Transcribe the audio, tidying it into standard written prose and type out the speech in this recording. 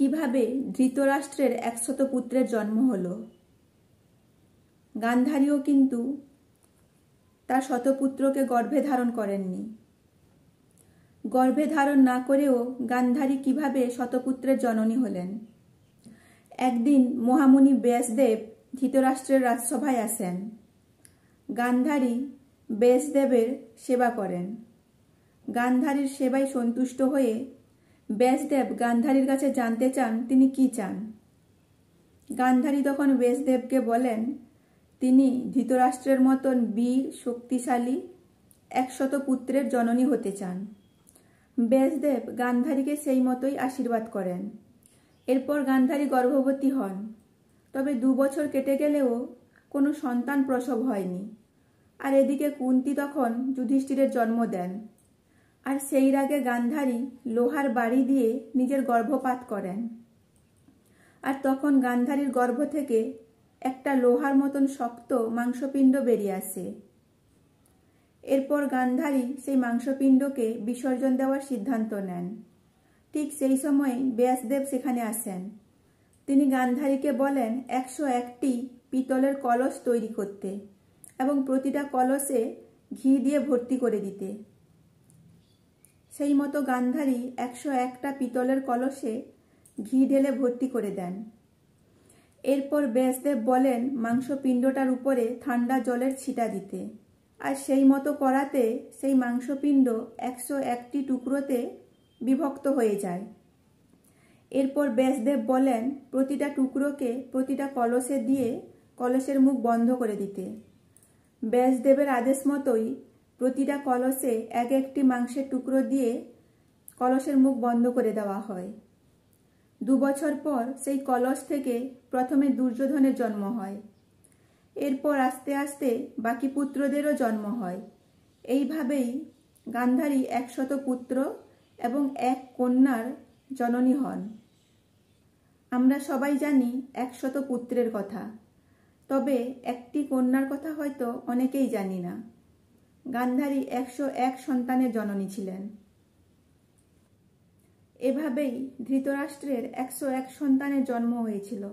কিভাবে ধৃতরাষ্ট্রের 100 পুত্রের জন্ম হলো। গান্ধারীও কিন্তু তার শতপুত্রকে গর্ভে ধারণ করেননি। গর্ভে ধারণ না করেও গান্ধারী কিভাবে শতপুত্রের জননী হলেন। একদিন মহামুনি ব্যাসদেব ধৃতরাষ্ট্রের রাজসভায় আসেন। গান্ধারী ব্যাসদেবের সেবা করেন। গান্ধারীর সেবায় সন্তুষ্ট হয়ে ব্যাসদেব গান্ধারীর কাছে জানতে চান তিনি কি চান। গান্ধারী তখন ব্যাসদেবকে বলেন তিনি ধৃতরাষ্ট্রের মতন বীর শক্তিশালী 100 পুত্রের জননী হতে চান। ব্যাসদেব গান্ধারীকে সেই মতোই আশীর্বাদ করেন। এরপর গান্ধারী গর্ভবতী হন। তবে 2 বছর কেটে গেলেও কোনো সন্তান প্রসব হয়নি। আর এদিকে কুন্তী তখন যুধিষ্ঠিরের জন্ম দেন। আর সেই রাগে গান্ধারী লোহার বাড়ি দিয়ে নিজের গর্ভপাত করেন। আর তখন গান্ধারীর গর্ভ থেকে একটা লোহার মতন শক্ত মাংসপিণ্ড বেরিয়ে আসে। এরপর গান্ধারী সেই মাংসপিণ্ডকে বিসর্জন দেওয়ার সিদ্ধান্ত নেন। ঠিক সেই সময় ব্যাসদেব সেখানে আসেন। তিনি গান্ধারীকে বলেন 101টি পিতলের কলস তৈরি করতে এবং প্রতিটা কলসে ঘি দিয়ে ভর্তি করে দিতে। সেই মতো গান্ধারী 101টা পিতলের কলসে ঘি ঢেলে ভর্তি করে দেন। এরপর ব্যাসদেব বলেন মাংসপিণ্ডটার উপরে ঠান্ডা জলের ছিটা দিতে। আর সেই মতো করাতে সেই মাংসপিণ্ড 101টি টুকরোতে বিভক্ত হয়ে যায়। এরপর ব্যাসদেব বলেন প্রতিটা টুকরোকে প্রতিটা কলসে দিয়ে কলসের মুখ বন্ধ করে দিতে। ব্যাসদেবের আদেশ মতোই প্রতিটা কলসে 1-1টি মাংসের টুকরো দিয়ে কলসের মুখ বন্ধ করে দেওয়া হয়। 2 বছর পর সেই কলস থেকে প্রথমে দুর্যোধনের জন্ম হয়। এরপর আস্তে আস্তে বাকি পুত্রদেরও জন্ম হয়। এইভাবেই গান্ধারী 100 পুত্র এবং 1 কন্যার জননী হন। আমরা সবাই জানি 100 পুত্রের কথা, তবে একটি কন্যার কথা হয়তো অনেকেই জানি না। গান্ধারী 101 সন্তানের জননী ছিলেন। এভাবেই ধৃতরাষ্ট্রের 101 সন্তানের জন্ম হয়েছিল।